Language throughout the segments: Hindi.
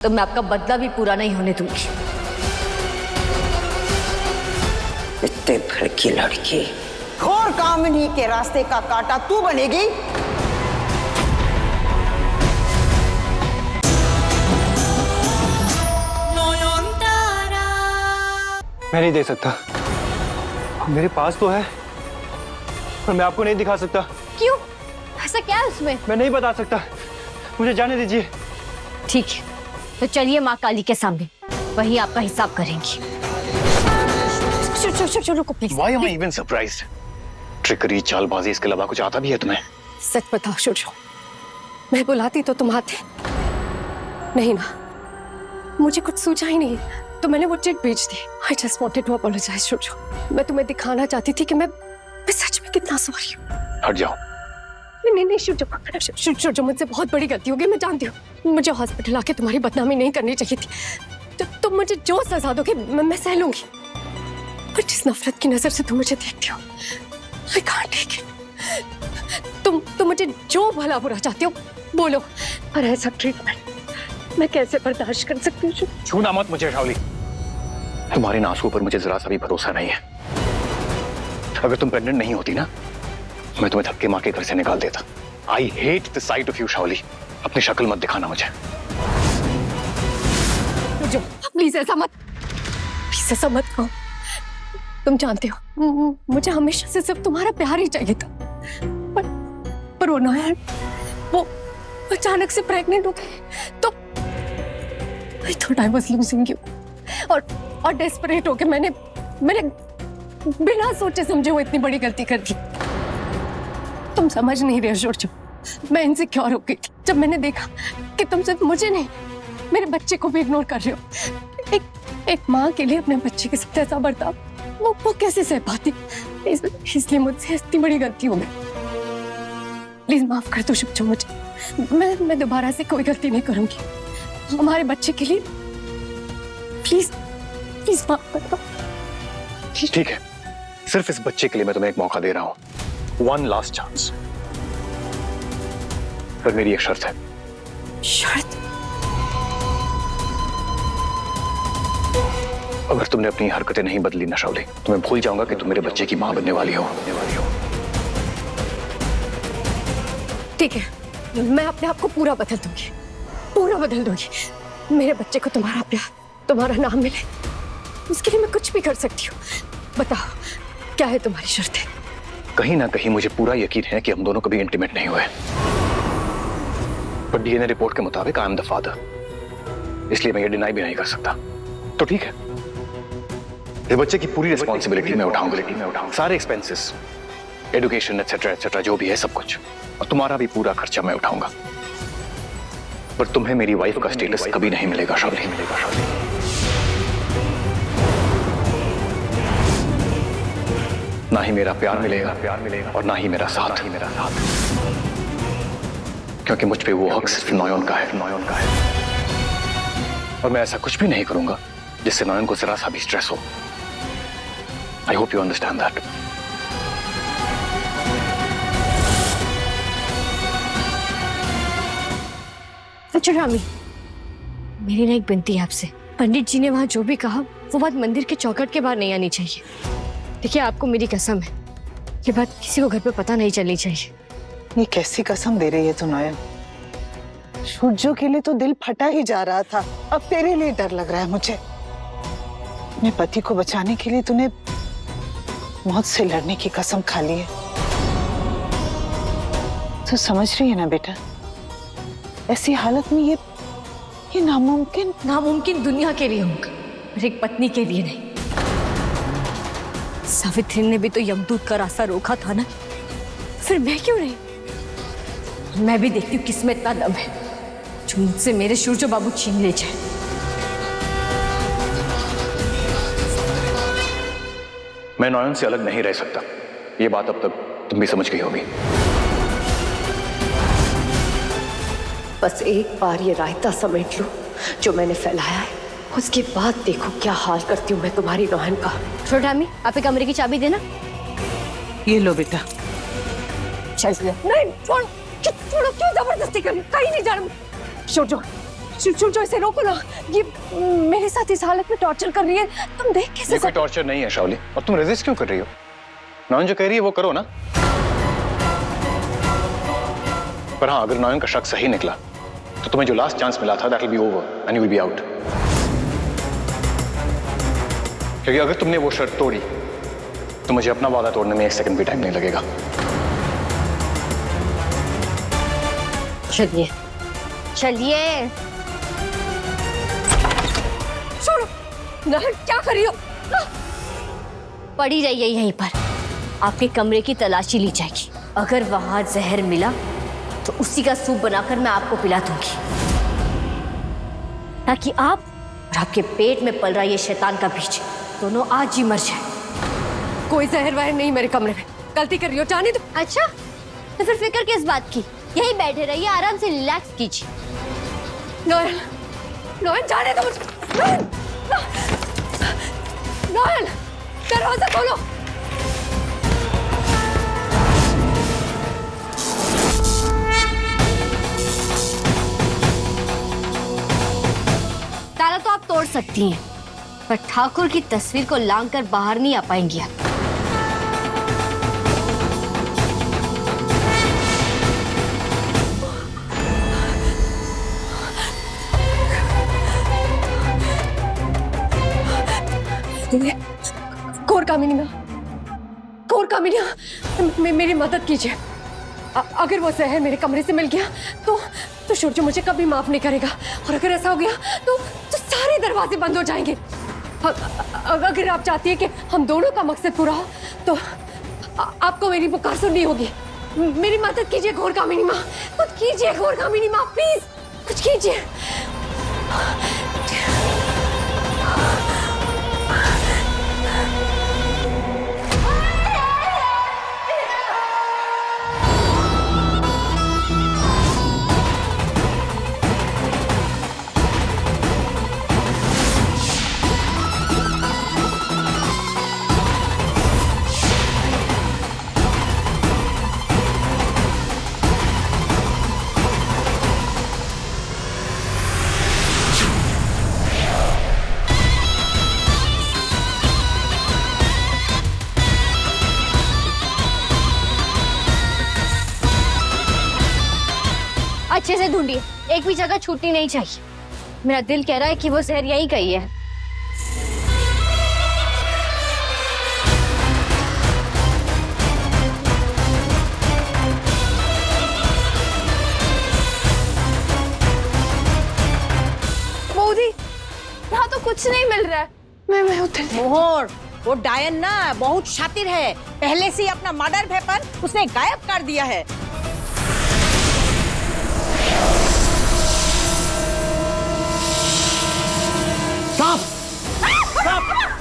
तो मैं आपका बदला भी पूरा नहीं होने दूंगी। इतने भड़की लड़की, घोर कामिनी के रास्ते का कांटा तू बनेगी। मैं नहीं दे सकता, मेरे पास तो है पर मैं आपको नहीं दिखा सकता। क्यों? ऐसा क्या है उसमें? मैं नहीं बता सकता, मुझे जाने दीजिए। ठीक है, तो चलिए माँ काली के सामने, वही आपका हिसाब करेंगी। रुको please. Why am I even surprised? Trickery, चालबाजी, इसके अलावा कुछ आता भी है तुम्हें? सच बताओ शोजो, मैं बुलाती तो तुम आते नहीं ना। मुझे कुछ सूझा ही नहीं तो मैंने वो चिट भेज दी। I just wanted to apologize Shojo. मैं तुम्हें दिखाना चाहती थी कि मैं सच में कितना सॉरी हूँ। हट जाओ। नहीं शोजो, मुझसे बहुत बड़ी गलती हो गई, मैं जानती हूँ। मुझे हॉस्पिटल आके तुम्हारी बदनामी नहीं करनी चाहिए थी। तुम मुझे जो सजा दोगे मैं सह लूंगी, पर जिस नफरत की नजर से तुम मुझे देखती हो, I can't take it। तुम मुझे जो भला बुरा चाहती हो बोलो, पर ऐसा ट्रीटमेंट मैं कैसे बर्दाश्त कर सकती हूँ? छूना मत मुझे शाओली, तुम्हारे इन आंसुओं पर मुझे जरा सा भी भरोसा नहीं है। अगर तुम प्रेग्नेंट नहीं होती ना, मैं तुम्हें धक्के मार के घर से निकाल देता। I hate the sight of you शाओली, अपनी शक्ल मत दिखाना मुझे। प्लीज ऐसा मत कहो। तुम जानते हो मुझे हमेशा से सिर्फ तुम्हारा प्यार ही चाहिए था, पर वो नायर वो अचानक से प्रेग्नेंट हो गई तो I thought I was losing you। और डेस्परेट होके मैंने बिना सोचे समझे वो इतनी बड़ी गलती कर दी। तुम समझ नहीं रहे शोजो, मैं इनसिक्योर हो गई थी जब मैंने देखा कि तुम सिर्फ मुझे नहीं मेरे बच्चे को भी इग्नोर कर रहे हो। एक माँ के लिए अपने बच्चे के साथ ऐसा बर्ताव वो कैसे सह पाती? इसलिए मुझसे इतनी बड़ी गलती हो गई। प्लीज माफ कर दो शोजो मुझे। मैं दोबारा से कोई गलती नहीं करूंगी हमारे बच्चे के लिए। प्लीज माफ कर दो। ठीक है, सिर्फ इस बच्चे के लिए मैं तुम्हें एक मौका दे रहा हूं, वन लास्ट चांस। पर मेरी एक शर्त है। शर्त? अगर तुमने अपनी हरकतें नहीं बदली ना शाओली, तो मैं भूल जाऊंगा कि तुम मेरे बच्चे की मां बनने वाली हो। ठीक है, मैं अपने आप को पूरा बदल दूंगी। मेरे बच्चे को तुम्हारा प्यार, तुम्हारा नाम मिले, उसके लिए मैं कुछ भी कर सकती हूँ। बताओ क्या है तुम्हारी शर्त है? कहीं ना कहीं मुझे पूरा यकीन है कि हम दोनों कभी इंटीमेट नहीं हुए, पर डीएनए रिपोर्ट के मुताबिक आई एम द फादर, इसलिए मैं ये डिनाई भी नहीं कर सकता। तो ठीक है, इस बच्चे की पूरी रिस्पॉन्सिबिलिटी मैं उठाऊंगा, सारे एक्सपेंसेस, एजुकेशन एटसेट्रा जो भी है सब कुछ, और तुम्हारा भी पूरा खर्चा मैं उठाऊंगा। पर तुम्हें मेरी वाइफ का स्टेटस कभी नहीं मिलेगा शाओली। ना ही मेरा प्यार मिलेगा और ना ही मेरा साथ। क्योंकि मुझ पे वो हक सिर्फ नॉयन का है, और मैं ऐसा कुछ भी नहीं करूंगा जिससे नॉयन को जरा सा भी स्ट्रेस हो। I hope you understand that. अच्छा रामी, मेरी ना एक विनती है आपसे। पंडित जी ने वहां जो भी कहा वो बात मंदिर के चौखट के बाहर नहीं आनी चाहिए। देखिए, आपको मेरी कसम है, ये बात किसी को घर पे पता नहीं चलनी चाहिए। ये कैसी कसम दे रही है तू नयन? शोजो के लिए तो दिल फटा ही जा रहा था, अब तेरे लिए डर लग रहा है मुझे। अपने पति को बचाने के लिए तूने मौत से लड़ने की कसम खा ली है। तू समझ रही है ना बेटा, ऐसी हालत में ये नामुमकिन दुनिया के लिए होगा, पर एक पत्नी के लिए नहीं। सावित्री ने भी तो यमदूत का रास्ता रोका था ना, फिर मैं क्यों नहीं? मैं भी देखती हूँ किसमें इतना दम है जो मुझसे मेरे शोजो बाबू छीन ले जाए। मैं नॉयन से अलग नहीं रह सकता, ये बात अब तक तुम भी समझ गई होगी। बस एक बार ये रायता समेट लो जो मैंने फैलाया है, उसके बाद देखो क्या हाल करती हूँ मैं तुम्हारी नौहन का। छोड़ रामी, आप एक कमरे की चाबी देना। ये लो बेटा। नहीं, छोड़ो, क्यों जबरदस्ती कर रही? कहीं नहीं जा रहा। शोजो जो इसे रोको ना, ये मेरे साथ इस हालत में टॉर्चर कर रही है, तुम देख कैसे ये कोई टॉर्चर नहीं है शाओली, और तुम रेजिस्ट क्यों कर रही हो? नॉयन जो कह रही है वो करो ना। पर हाँ, अगर नॉयन का शक सही निकला तो तुम्हें जो लास्ट चांस मिला था that will be over and you will be out. क्योंकि अगर तुमने वो शर्त तोड़ी तो मुझे अपना वादा तोड़ने में 1 सेकंड भी टाइम नहीं लगेगा। चलिए चलिए। छोड़ो नहर, क्या कर रही हो? पड़ी रहिए यहीं पर, आपके कमरे की तलाशी ली जाएगी। अगर वहां जहर मिला तो उसी का सूप बनाकर मैं आपको पिला दूंगी, ताकि आप और आपके पेट में पल रहा ये शैतान का बीज दोनों आज ही मर जाए। कोई जहर वहर नहीं मेरे कमरे में, गलती कर रही हो, जाने दो। अच्छा, तो फिर फिक्र किस बात की? यहीं बैठे रहिए, आराम से रिलैक्स कीजिए। नॉयन, नॉयन जाने दो मुझे। नॉयन, नॉयन, दरवाजा खोलो। ताला तो आप तोड़ सकती हैं, पर ठाकुर की तस्वीर को लांघकर बाहर नहीं आ पाएंगी आप। कोर कामिनिया, मेरी मदद कीजिए। अगर वो जहर मेरे कमरे से मिल गया तो सूर्य मुझे कभी माफ नहीं करेगा, और अगर ऐसा हो गया तो सारे दरवाजे बंद हो जाएंगे। अगर आप चाहती है कि हम दोनों का मकसद पूरा हो तो आपको मेरी पुकार सुननी होगी। मेरी मदद कीजिए घोर कामिनी माँ, कुछ कीजिए घोर कामिनी माँ, प्लीज कुछ कीजिए। अच्छे से ढूंढिए, एक भी जगह छूटनी नहीं चाहिए। मेरा दिल कह रहा है कि वो जहर यहीं कहीं है। मोदी, यहाँ तो कुछ नहीं मिल रहा है। मैं उधर। मोहर, वो डायन ना बहुत शातिर है, पहले से ही अपना मर्डर वेपन उसने गायब कर दिया है।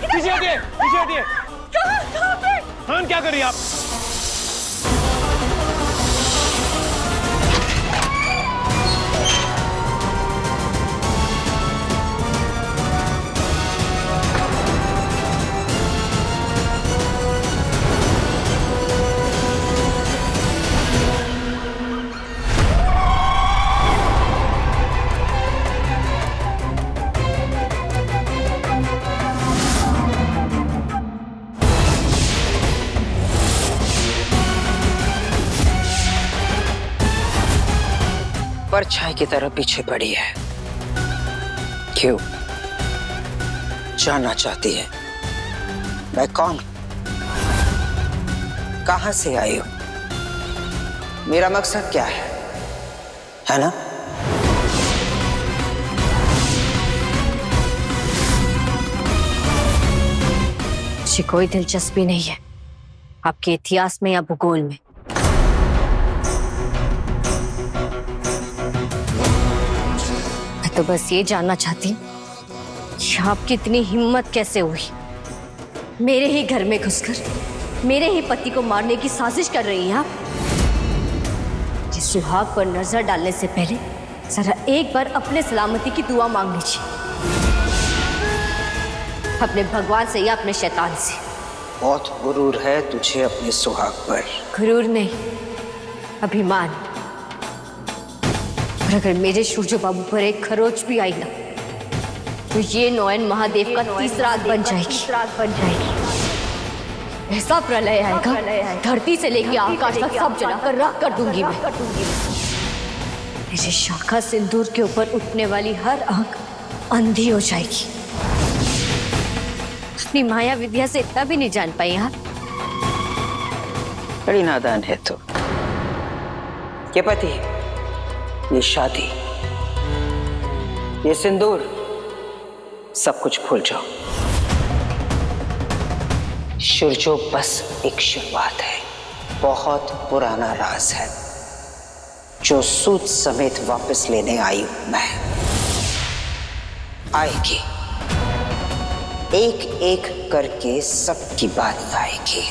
पीछे हटिए, पीछे हटिए। कहाँ पे? हाँ, क्या कर रही हैं आप? परछाई की तरह पीछे पड़ी है। क्यों? जानना चाहती है मैं कौन, कहां से आई हूं, मेरा मकसद क्या है ना? मुझे कोई दिलचस्पी नहीं है आपके इतिहास में या भूगोल में। मैं तो बस ये जानना चाहती हूँ कि आपकी इतनी हिम्मत कैसे हुई मेरे ही घर में घुसकर मेरे ही पति को मारने की साजिश कर रही हैं आप। जिस सुहाग पर नजर डालने से पहले जरा एक बार अपने सलामती की दुआ मांग लीजिए, अपने भगवान से या अपने शैतान से। बहुत गुरूर है तुझे अपने सुहाग पर। गुरूर नहीं, अभिमान। और अगर मेरे सूरज बाबू पर एक खरोच भी आई ना, तो ये नौयन महादेव का तीसरा आग बन जाएगी। ऐसा प्रलय आएगा, धरती से लेकर आकाश तक सब जलाकर राख कर दूंगी मैं। मेरे शाखा सिंदूर के ऊपर उठने वाली हर आंख अंधी हो जाएगी। अपनी माया विद्या से इतना भी नहीं जान पाई आप। बड़ी नादान है तो। ये पति, ये शादी, ये सिंदूर, सब कुछ भूल जाओ। सूरजो बस एक शुरुआत है, बहुत पुराना राज है जो सूद समेत वापस लेने आई हूं मैं। आएगी, एक एक करके सबकी बारी आएगी।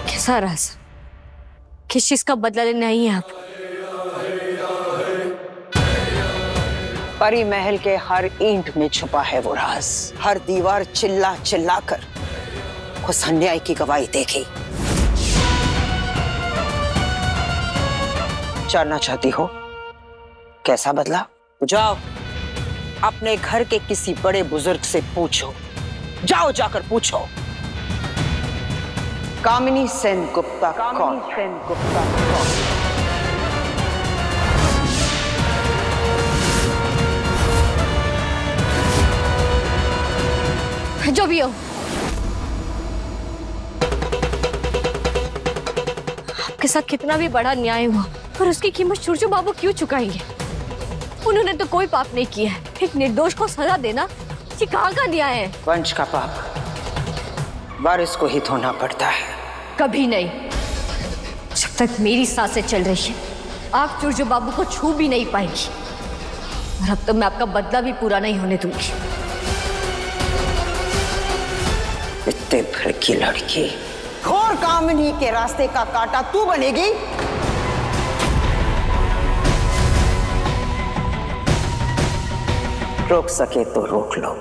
कैसा राज? किस चीज का बदला लेने आई हैं आप? परी महल के हर ईंट में छुपा है वो राज। हर दीवार चिल्ला चिल्ला कर उस अन्याय की गवाही देगी। जानना चाहती हो कैसा बदला? जाओ अपने घर के किसी बड़े बुजुर्ग से पूछो, जाओ जाकर पूछो कामिनी सेन गुप्ता कौन? जो भी हो, आपके साथ कितना भी बड़ा न्याय हुआ, पर उसकी कीमत सूरज बाबू क्यों चुकाएंगे? उन्होंने तो कोई पाप नहीं किया है। एक निर्दोष को सजा देना ये कहाँ का न्याय है? वंश का पाप वारिस को ही धोना पड़ता है। कभी नहीं। जब तक मेरी सांसें चल रही है, आप सूरज बाबू को छू भी नहीं पाएंगी। और अब तो मैं आपका बदला भी पूरा नहीं होने दूंगी। इतने भर की लड़की, घोर कामिनी के रास्ते का कांटा तू बनेगी? रोक सके तो रोक लो।